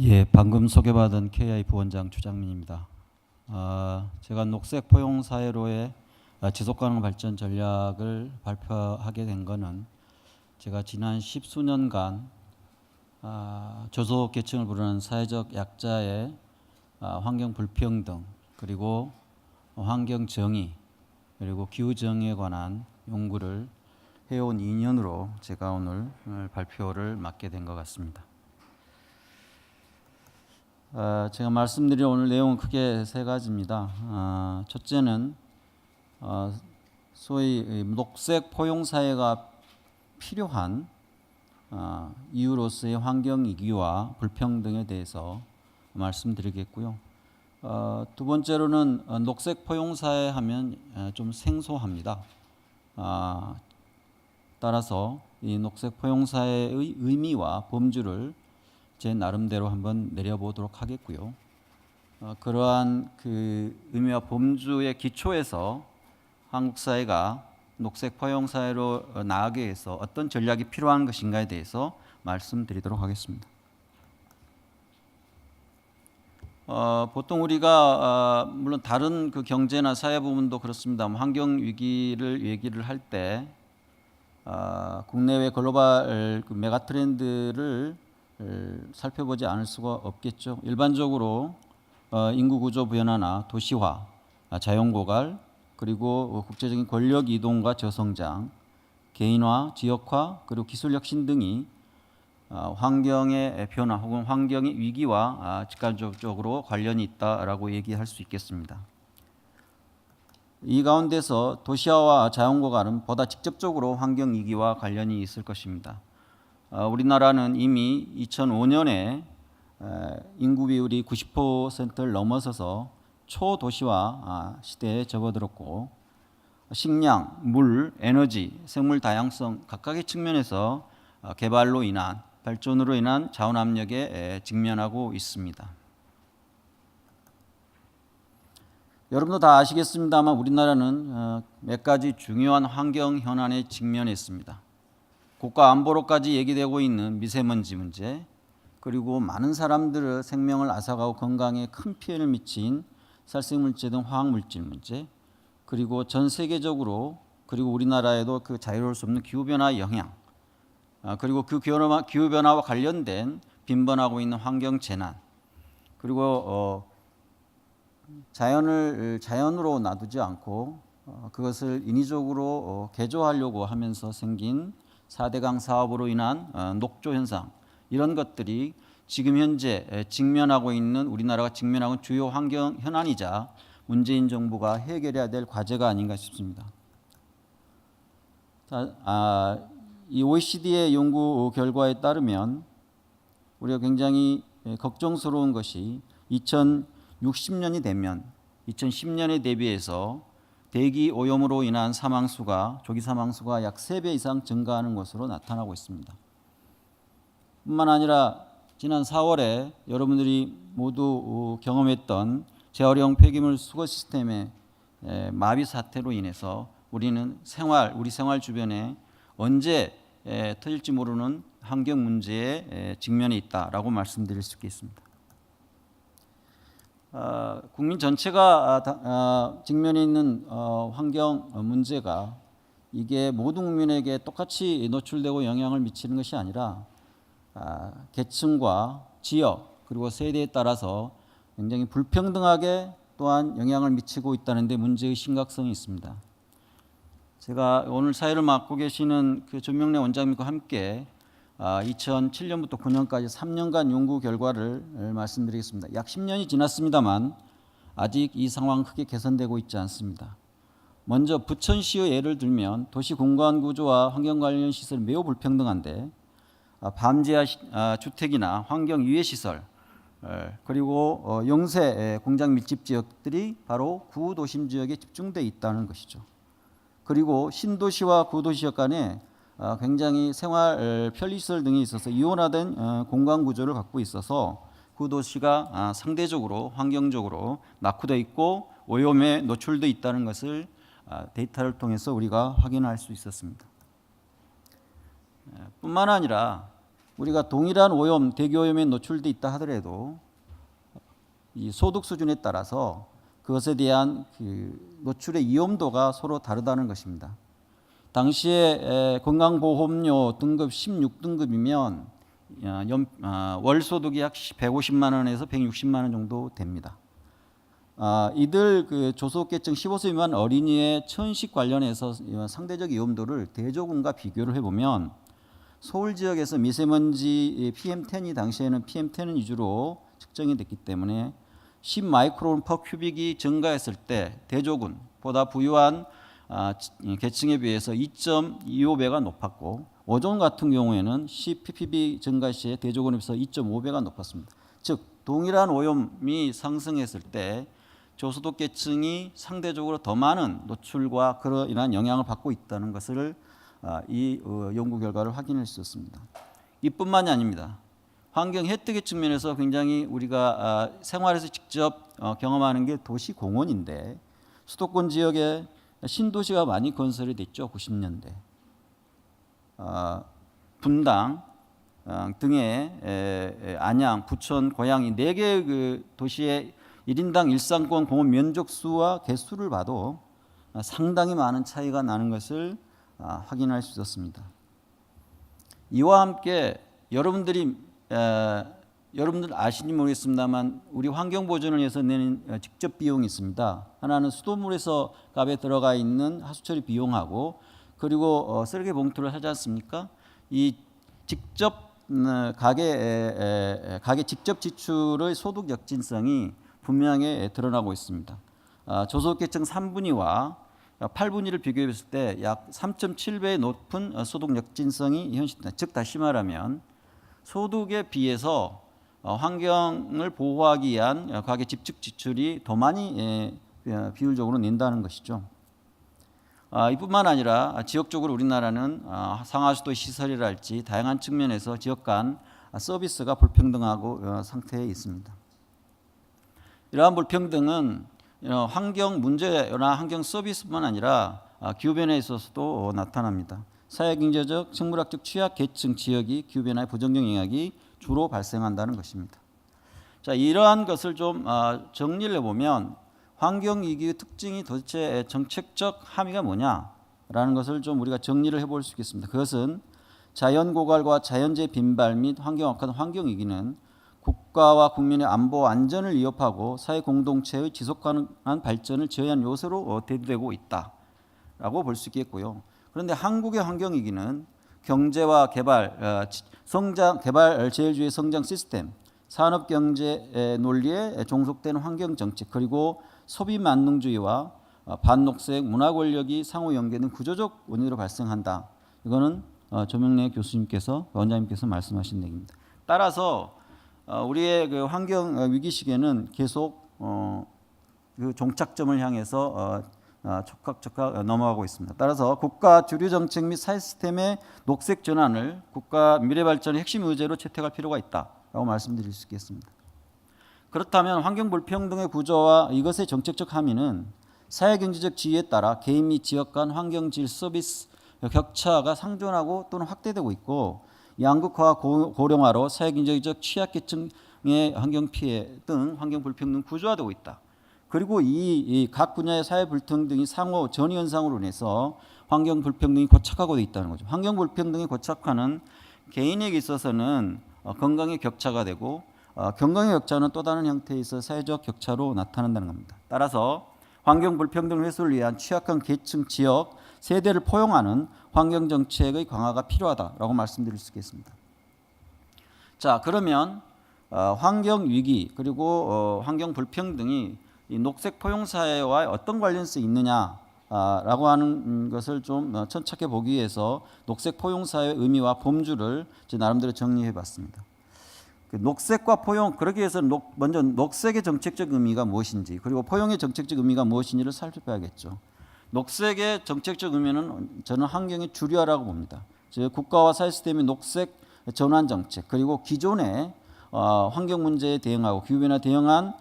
예, 방금 소개받은 KI 부원장 주장민입니다. 제가 녹색 포용 사회로의 지속가능 발전 전략을 발표하게 된 것은 제가 지난 10수년간 저소계층을 부르는 사회적 약자의 환경 불평등, 그리고 환경 정의, 그리고 기후 정의에 관한 연구를 해온 인연으로 제가 오늘 발표를 맡게 된 것 같습니다. 제가 말씀드릴 오늘 내용은 크게 세 가지입니다. 첫째는 소위 녹색 포용 사회가 필요한 이유로서의 환경 위기와 불평등에 대해서 말씀드리겠고요. 두 번째로는 녹색 포용 사회 하면 좀 생소합니다. 따라서 이 녹색 포용 사회의 의미와 범주를 제 나름대로 한번 내려보도록 하겠고요. 그러한 그 의미와 범주의 기초에서 한국 사회가 녹색 포용 사회로 나아가기 위해서 어떤 전략이 필요한 것인가에 대해서 말씀드리도록 하겠습니다. 보통 우리가 물론 다른 그 경제나 사회 부분도 그렇습니다만 환경 위기를 얘기를 할 때 국내외 글로벌 그 메가 트렌드를 살펴보지 않을 수가 없겠죠. 일반적으로 인구 구조 변화나 도시화, 자연 고갈, 그리고 국제적인 권력 이동과 저성장, 개인화, 지역화, 그리고 기술 혁신 등이 환경의 변화 혹은 환경의 위기와 직간접적으로 관련이 있다라고 얘기할 수 있겠습니다. 이 가운데서 도시화와 자연 고갈은 보다 직접적으로 환경 위기와 관련이 있을 것입니다. 우리나라는 이미 2005년에 인구 비율이 90%를 넘어서서 초도시화 시대에 접어들었고, 식량, 물, 에너지, 생물 다양성 각각의 측면에서 개발로 인한 발전으로 인한 자원 압력에 직면하고 있습니다. 여러분도 다 아시겠습니다만 우리나라는 몇 가지 중요한 환경 현안에 직면했습니다. 국가 안보로까지 얘기되고 있는 미세먼지 문제, 그리고 많은 사람들의 생명을 앗아가고 건강에 큰 피해를 미친 살생물질 등 화학물질 문제, 그리고 전 세계적으로 그리고 우리나라에도 그 자유로울 수 없는 기후변화의 영향, 그리고 그 기후변화와 관련된 빈번하고 있는 환경재난, 그리고 자연을 자연으로 놔두지 않고 그것을 인위적으로 개조하려고 하면서 생긴 4대강 사업으로 인한 녹조 현상, 이런 것들이 지금 현재 직면하고 있는 우리나라가 직면하고 있는 주요 환경 현안이자 문재인 정부가 해결해야 될 과제가 아닌가 싶습니다. 이 OECD의 연구 결과에 따르면 우리가 굉장히 걱정스러운 것이 2060년이 되면 2010년에 대비해서 대기 오염으로 인한 조기 사망수가 약 3배 이상 증가하는 것으로 나타나고 있습니다. 뿐만 아니라 지난 4월에 여러분들이 모두 경험했던 재활용 폐기물 수거 시스템의 마비 사태로 인해서 우리 생활 주변에 언제 터질지 모르는 환경 문제에 직면해 있다라고 말씀드릴 수 있겠습니다. 국민 전체가 직면해 있는 환경 문제가 이게 모든 국민에게 똑같이 노출되고 영향을 미치는 것이 아니라 계층과 지역 그리고 세대에 따라서 굉장히 불평등하게 또한 영향을 미치고 있다는 데 문제의 심각성이 있습니다. 제가 오늘 사회를 맡고 계시는 그 전명래 원장님과 함께 2007년부터 9년까지 3년간 연구 결과를 말씀드리겠습니다. 약 10년이 지났습니다만 아직 이 상황 크게 개선되고 있지 않습니다. 먼저 부천시의 예를 들면 도시 공간 구조와 환경 관련 시설이 매우 불평등한데 밤지하 주택이나 환경 유해 시설, 그리고 영세 공장 밀집 지역들이 바로 구도심 지역에 집중되어 있다는 것이죠. 그리고 신도시와 구도시 지역 간에 굉장히 생활 편리시설 등이 있어서 이원화된 공간 구조를 갖고 있어서 구도시가 상대적으로 환경적으로 낙후되어 있고 오염에 노출되어 있다는 것을 데이터를 통해서 우리가 확인할 수 있었습니다. 뿐만 아니라 우리가 동일한 오염, 대기오염에 노출돼 있다 하더라도 이 소득 수준에 따라서 그것에 대한 그 노출의 위험도가 서로 다르다는 것입니다. 당시에 건강보험료 등급 16등급이면 월 소득이 약 150만 원에서 160만 원 정도 됩니다. 이들 그 조소득계층 15세 미만 어린이의 천식 관련해서 상대적 위험도를 대조군과 비교를 해보면 서울 지역에서 미세먼지 PM10이 당시에는 PM10 위주로 측정이 됐기 때문에 10 마이크론 퍼 큐빅이 증가했을 때 대조군보다 부유한 계층에 비해서 2.25배가 높았고 오존 같은 경우에는 10 ppb 증가 시에 대조군에 비해서 2.5배가 높았습니다. 즉 동일한 오염이 상승했을 때 저소득 계층이 상대적으로 더 많은 노출과 그로 인한 영향을 받고 있다는 것을 이 연구 결과를 확인할 수 있습니다. 이뿐만이 아닙니다. 환경 혜택의 측면에서 굉장히 우리가 생활에서 직접 경험하는 게 도시 공원인데 수도권 지역에 신도시가 많이 건설이 됐죠. 90년대. 분당 등의 안양, 부천, 고양이 4개의 그 도시의 1인당 일상권 공원 면적수와 개수를 봐도 상당히 많은 차이가 나는 것을 확인할 수 있었습니다. 이와 함께 여러분들 아시는지 모르겠습니다만 우리 환경 보존을 위해서 내는 직접 비용이 있습니다. 하나는 수돗물에서 값에 들어가 있는 하수처리 비용하고 그리고 쓰레기 봉투를 하지 않습니까? 이 직접 가게 직접 지출의 소득 역진성이 분명히 드러나고 있습니다. 저소득계층 3분위와 8분위를 비교해 봤을 때 약 3.7배의 높은 소득 역진성이 현실입니다. 즉 다시 말하면 소득에 비해서 환경을 보호하기 위한 가계 직접 지출이 더 많이 비율적으로 낸다는 것이죠. 이뿐만 아니라 지역적으로 우리나라는 상하수도 시설이랄지 다양한 측면에서 지역 간 서비스가 불평등하고 상태에 있습니다. 이러한 불평등은 환경 문제나 환경 서비스뿐만 아니라 기후변화에 있어서도 나타납니다. 사회경제적, 생물학적 취약 계층 지역이 기후변화의 부정적 영향이 주로 발생한다는 것입니다. 자, 이러한 것을 좀 정리를 해보면 환경위기의 특징이 도대체 정책적 함의가 뭐냐라는 것을 좀 우리가 정리를 해볼 수 있겠습니다. 그것은 자연고갈과 자연재해 빈발 및 환경 악화는 환경위기는 국가와 국민의 안보 안전을 위협하고 사회 공동체의 지속 가능한 발전을 제어하는 요소로 대두되고 있다라고 볼 수 있겠고요. 그런데 한국의 환경위기는 경제와 개발, 개발 제일주의 성장 시스템, 산업경제 논리에 종속되는 환경정책 그리고 소비 만능주의와 반녹색 문화 권력이 상호 연계된 구조적 원인으로 발생한다. 이거는 조명래 교수님께서 원장님께서 말씀하신 얘기입니다. 따라서 우리의 그 환경 위기 시기에는 계속 그 종착점을 향해서 촉각 넘어가고 있습니다. 따라서 국가 주류 정책 및 사회 시스템의 녹색 전환을 국가 미래 발전의 핵심 의제로 채택할 필요가 있다라고 말씀드릴 수 있겠습니다. 그렇다면 환경 불평등의 구조와 이것의 정책적 함의는 사회경제적 지위에 따라 개인 및 지역 간 환경질 서비스 격차가 상존하고 또는 확대되고 있고 양극화와 고령화로 사회경제적 취약계층의 환경피해 등 환경 불평등 구조화되고 있다. 그리고 이 각 분야의 사회 불평등이 상호 전이 현상으로 인해서 환경 불평등이 고착화되고 있다는 거죠. 환경 불평등의 고착화는 개인에게 있어서는 건강의 격차가 되고 건강의 격차는 또 다른 형태에 있어 사회적 격차로 나타난다는 겁니다. 따라서 환경 불평등 해소를 위한 취약한 계층, 지역, 세대를 포용하는 환경 정책의 강화가 필요하다라고 말씀드릴 수 있겠습니다. 자, 그러면 환경 위기 그리고 환경 불평등이 이 녹색 포용 사회와 어떤 관련성이 있느냐라고 하는 것을 좀 천착해 보기 위해서 녹색 포용 사회의 의미와 범주를 제 나름대로 정리해 봤습니다. 녹색과 포용, 그러기 위해서 먼저 녹색의 정책적 의미가 무엇인지 그리고 포용의 정책적 의미가 무엇인지를 살펴봐야겠죠. 녹색의 정책적 의미는 저는 환경의 주류화라고 봅니다. 즉 국가와 사회 시스템의 녹색 전환 정책 그리고 기존의 환경 문제에 대응하고 기후변화 대응한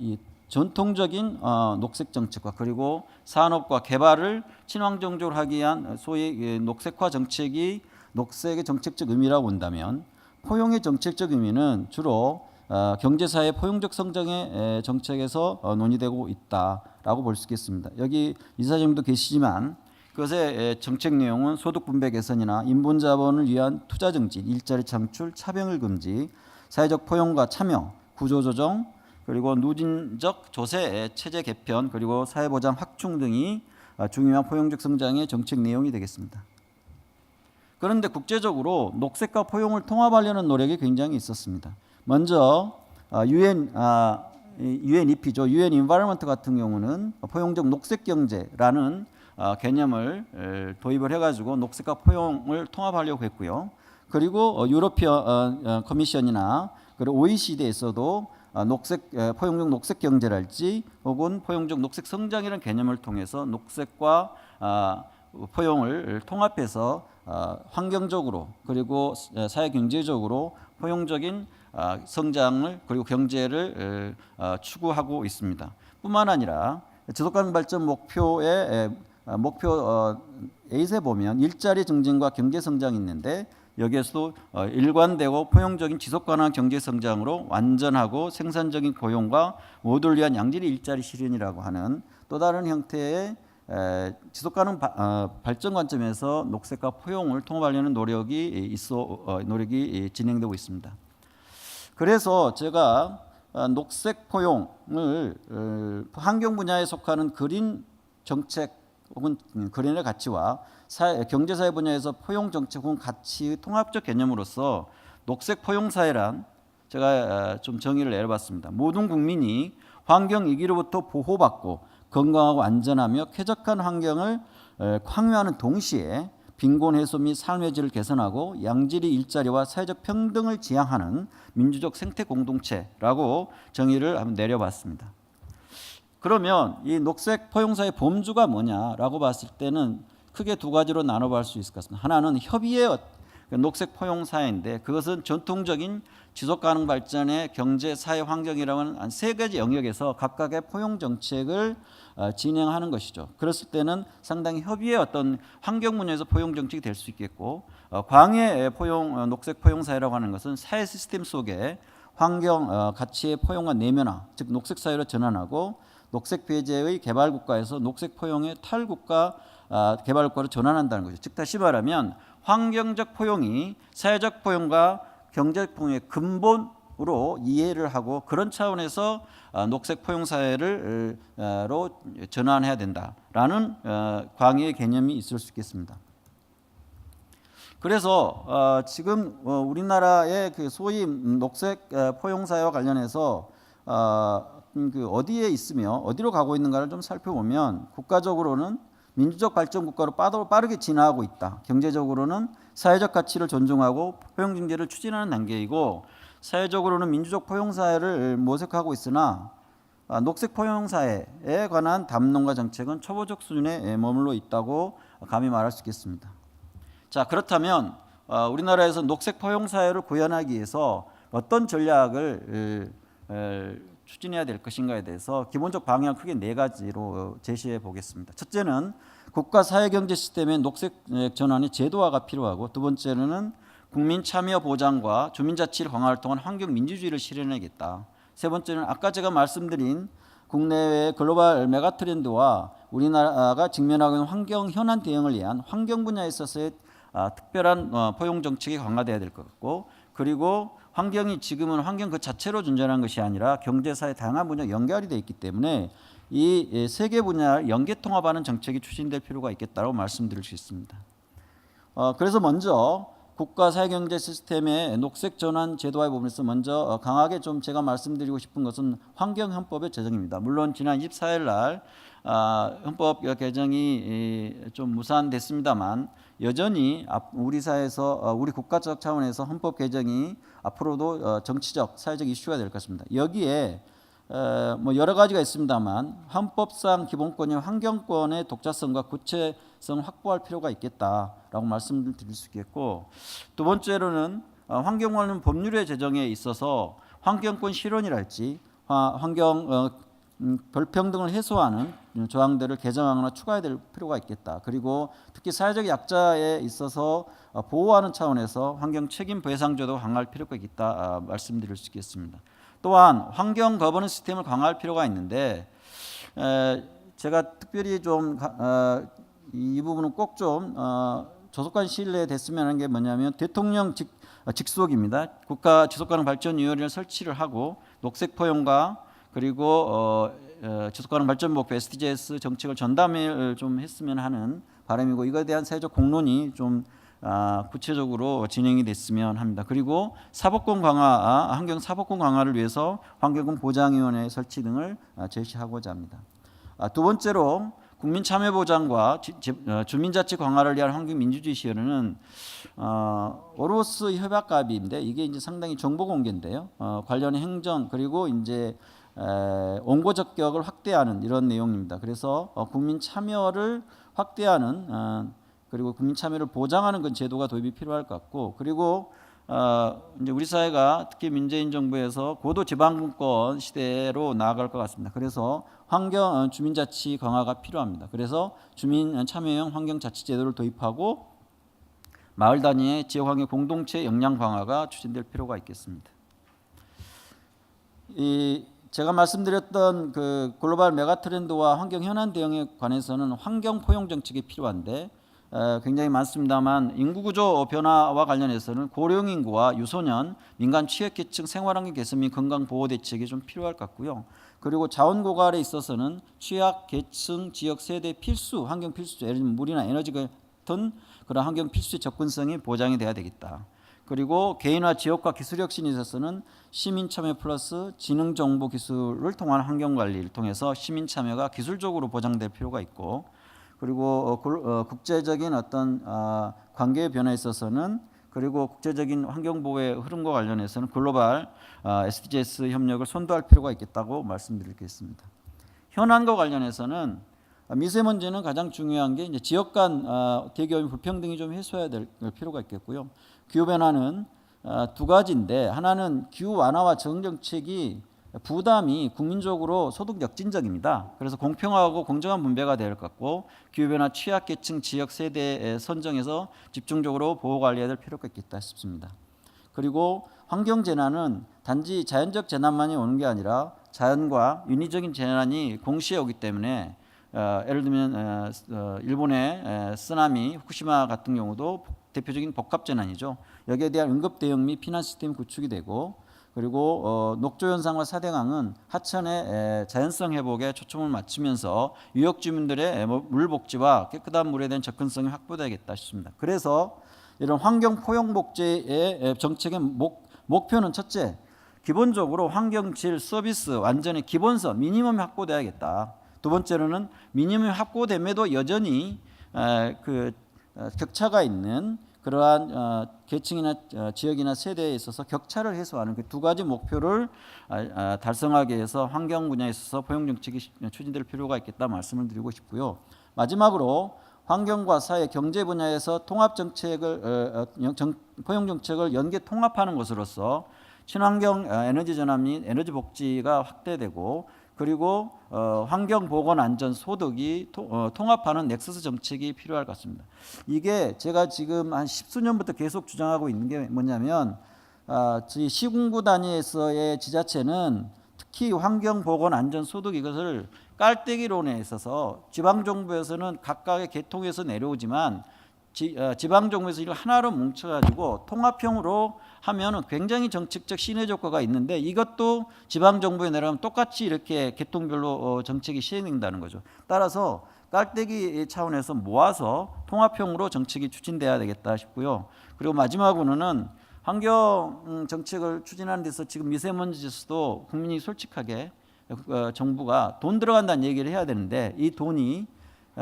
이 전통적인 녹색 정책과 그리고 산업과 개발을 친환경적으로 하기 위한 소위 녹색화 정책이 녹색의 정책적 의미라고 본다면 포용의 정책적 의미는 주로 경제사회 포용적 성장의 정책에서 논의되고 있다라고 볼 수 있겠습니다. 여기 이사장님도 계시지만 그것의 정책 내용은 소득 분배 개선이나 인본 자본을 위한 투자 증진, 일자리 창출, 차별을 금지, 사회적 포용과 참여, 구조 조정, 그리고 누진적 조세 체제 개편, 그리고 사회보장 확충 등이 중요한 포용적 성장의 정책 내용이 되겠습니다. 그런데 국제적으로 녹색과 포용을 통합하려는 노력이 굉장히 있었습니다. 먼저 UNEP죠. UN Environment 같은 경우는 포용적 녹색 경제라는 개념을 도입을 해가지고 녹색과 포용을 통합하려고 했고요. 그리고 유로피언 커미션이나 그리고 OECD에서도 포용적 녹색 경제랄지 혹은 포용적 녹색 성장이라는 개념을 통해서 녹색과 포용을 통합해서 환경적으로 그리고 사회 경제적으로 포용적인 성장을 그리고 경제를 추구하고 있습니다. 뿐만 아니라 지속가능 발전 목표의 목표 A에 보면 일자리 증진과 경제 성장이 있는데 여기에서도 일관되고 포용적인 지속가능한 경제 성장으로 완전하고 생산적인 고용과 모두를 위한 양질의 일자리 실현이라고 하는 또 다른 형태의 지속가능 발전 관점에서 녹색과 포용을 통합하려는 노력이 진행되고 있습니다. 그래서 제가 녹색 포용을 환경 분야에 속하는 그린 정책 혹은 그린의 가치와 경제사회 분야에서 포용 정책 혹은 가치의 통합적 개념으로서 녹색 포용 사회란 제가 좀 정의를 내려봤습니다. 모든 국민이 환경 위기로부터 보호받고 건강하고 안전하며 쾌적한 환경을 확보하는 동시에 빈곤 해소 및 삶의 질을 개선하고 양질의 일자리와 사회적 평등을 지향하는 민주적 생태 공동체라고 정의를 한번 내려봤습니다. 그러면 이 녹색 포용사의 범주가 뭐냐라고 봤을 때는 크게 두 가지로 나눠볼 수 있을 것 같습니다. 하나는 협의의 녹색 포용사회인데 그것은 전통적인 지속가능 발전의 경제, 사회, 환경이라는 한 세 가지 영역에서 각각의 포용 정책을 진행하는 것이죠. 그랬을 때는 상당히 협의의 어떤 환경 분야에서 포용 정책이 될 수 있겠고 광의 포용, 녹색 포용 사회라고 하는 것은 사회 시스템 속에 환경 가치의 포용과 내면화, 즉 녹색 사회로 전환하고 녹색 배제의 개발 국가에서 녹색 포용의 탈국가 개발 국가로 전환한다는 거죠. 즉 다시 말하면 환경적 포용이 사회적 포용과 경제적 포용의 근본으로 이해를 하고 그런 차원에서 녹색 포용 사회로 전환해야 된다라는 광의의 개념이 있을 수 있겠습니다. 그래서 지금 우리나라의 그 소위 녹색 포용 사회와 관련해서 그 어디에 있으며 어디로 가고 있는가를 좀 살펴보면 국가적으로는 민주적 발전 국가로 빠르게 진화하고 있다. 경제적으로는 사회적 가치를 존중하고 포용 경제를 추진하는 단계이고 사회적으로는 민주적 포용 사회를 모색하고 있으나 녹색 포용 사회에 관한 담론과 정책은 초보적 수준에 머물러 있다고 감히 말할 수 있겠습니다. 자, 그렇다면 우리나라에서 녹색 포용 사회를 구현하기 위해서 어떤 전략을 추진해야 될 것인가에 대해서 기본적 방향 크게 네 가지로 제시해 보겠습니다. 첫째는 국가 사회경제 시스템의 녹색 전환의 제도화가 필요하고 두 번째는 국민 참여 보장과 주민자치를 강화를 통한 환경 민주주의를 실현해야겠다. 세 번째는 아까 제가 말씀드린 국내외 글로벌 메가트렌드와 우리나라가 직면하고 있는 환경 현안 대응을 위한 환경 분야에 있어서의 특별한 포용 정책이 강화돼야 될 것 같고 그리고 환경이 지금은 환경 그 자체로 존재하는 것이 아니라 경제사의 다양한 분야 연결이 되어 있기 때문에 이 세 개 분야를 연계 통합하는 정책이 추진될 필요가 있겠다고 말씀드릴 수 있습니다. 그래서 먼저 국가 사회경제 시스템의 녹색 전환 제도화의 부분에서 먼저 강하게 좀 제가 말씀드리고 싶은 것은 환경헌법의 제정입니다. 물론 지난 24일 날 헌법 개정이 좀 무산됐습니다만 여전히 우리 사회에서 우리 국가적 차원에서 헌법 개정이 앞으로도 정치적 사회적 이슈가 될 것입니다. 여기에 뭐 여러 가지가 있습니다만 헌법상 기본권인 환경권의 독자성과 구체성 확보할 필요가 있겠다라고 말씀을 드릴 수 있겠고 두 번째로는 환경 관련 법률의 제정에 있어서 환경권 실현이랄지 환경 불평등을 해소하는 조항들을 개정하거나 추가해야 될 필요가 있겠다. 그리고 특히 사회적 약자에 있어서 보호하는 차원에서 환경 책임 배상제도 강화할 필요가 있다 말씀드릴 수 있겠습니다. 또한 환경 거버넌스 시스템을 강화할 필요가 있는데 제가 특별히 좀 이 부분은 꼭 좀 조속한 시일 내에 됐으면 하는 게 뭐냐면 대통령 직속입니다. 국가 지속가능 발전 위원회를 설치를 하고 녹색 포용과 그리고 지속가능 발전 목표 SDGs 정책을 전담을 좀 했으면 하는 바람이고, 이거에 대한 사회적 공론이 좀 구체적으로 진행이 됐으면 합니다. 그리고 사법권 강화, 환경 사법권 강화를 위해서 환경권 보장위원회 설치 등을 제시하고자 합니다. 두 번째로 국민 참여 보장과 주민자치 강화를 위한 환경민주주의 시연은 오로스 협약합의인데 이게 이제 상당히 정보 공개인데요. 관련 행정 그리고 이제 원고 적격을 확대하는 이런 내용입니다. 그래서 국민 참여를 확대하는 그리고 국민 참여를 보장하는 그 제도가 도입이 필요할 것 같고, 그리고 이제 우리 사회가 특히 문재인 정부에서 고도 지방분권 시대로 나아갈 것 같습니다. 그래서 환경 주민자치 강화가 필요합니다. 그래서 주민 참여형 환경자치제도를 도입하고 마을 단위의 지역환경 공동체 역량 강화가 추진될 필요가 있겠습니다. 제가 말씀드렸던 그 글로벌 메가트렌드와 환경 현안 대응에 관해서는 환경 포용 정책이 필요한데 굉장히 많습니다만, 인구구조 변화와 관련해서는 고령 인구와 유소년, 민간 취약계층 생활환경 개선 및 건강보호 대책이 좀 필요할 것 같고요. 그리고 자원 고갈에 있어서는 취약계층 지역 세대 필수 환경 필수, 예를 들면 물이나 에너지 같은 그런 환경 필수의 접근성이 보장이 돼야 되겠다. 그리고 개인화 지역과 기술 혁신에 있어서는 시민 참여 플러스 지능 정보 기술을 통한 환경 관리를 통해서 시민 참여가 기술적으로 보장될 필요가 있고, 그리고 국제적인 어떤 관계의 변화에 있어서는, 그리고 국제적인 환경 보호의 흐름과 관련해서는 글로벌 SDGs 협력을 선도할 필요가 있겠다고 말씀드리겠습니다. 현안과 관련해서는 미세먼지는 가장 중요한 게 이제 지역 간 대기오염 불평등이 좀 해소해야 될 필요가 있겠고요. 기후 변화는 두 가지인데, 하나는 기후 완화와 적응 정책이 부담이 국민적으로 소득 역진적입니다. 그래서 공평하고 공정한 분배가 될 것 같고, 기후변화 취약계층 지역 세대에 선정해서 집중적으로 보호관리해야 될 필요가 있겠다 싶습니다. 그리고 환경재난은 단지 자연적 재난만이 오는 게 아니라 자연과 인위적인 재난이 동시에 오기 때문에 예를 들면 일본의 쓰나미, 후쿠시마 같은 경우도 대표적인 복합재난이죠. 여기에 대한 응급대응 및 피난 시스템 구축이 되고, 그리고 녹조 현상과 사대강은 하천의 자연성 회복에 초점을 맞추면서 유역 주민들의 물 복지와 깨끗한 물에 대한 접근성이 확보되겠다 싶습니다. 그래서 이런 환경 포용 복지의 정책의 목표는 첫째, 기본적으로 환경질 서비스 완전히 기본선 미니멈이 확보돼야겠다. 두 번째로는 미니멈이 확보됨에도 여전히 격차가 있는 그러한 계층이나 지역이나 세대에 있어서 격차를 해소하는 그 두 가지 목표를 달성하기 위해서 환경 분야에 있어서 포용 정책이 추진될 필요가 있겠다 말씀을 드리고 싶고요. 마지막으로 환경과 사회, 경제 분야에서 통합 정책을 포용 정책을 연계 통합하는 것으로서 친환경 에너지 전환 및 에너지 복지가 확대되고, 그리고 환경, 보건, 안전, 소득이 통합하는 넥서스 정책이 필요할 것 같습니다. 이게 제가 지금 한 십수년부터 계속 주장하고 있는 게 뭐냐면, 저희 시군구 단위에서의 지자체는 특히 환경, 보건, 안전, 소득 이것을 깔때기론에 있어서 지방정부에서는 각각의 계통에서 내려오지만 지방정부에서 이걸 하나로 뭉쳐가지고 통합형으로 하면은 굉장히 정책적 시너지 효과가 있는데, 이것도 지방정부에 내려가면 똑같이 이렇게 계통별로 정책이 시행된다는 거죠. 따라서 깔때기 차원에서 모아서 통합형으로 정책이 추진돼야 되겠다 싶고요. 그리고 마지막으로는 환경 정책을 추진하는 데서 지금 미세먼지 지수도 국민이 솔직하게 정부가 돈 들어간다는 얘기를 해야 되는데, 이 돈이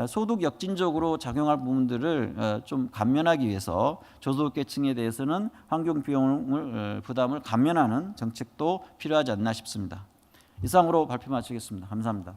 소득 역진적으로 작용할 부분들을 좀 감면하기 위해서 저소득계층에 대해서는 환경 비용을 부담을 감면하는 정책도 필요하지 않나 싶습니다. 이상으로 발표 마치겠습니다. 감사합니다.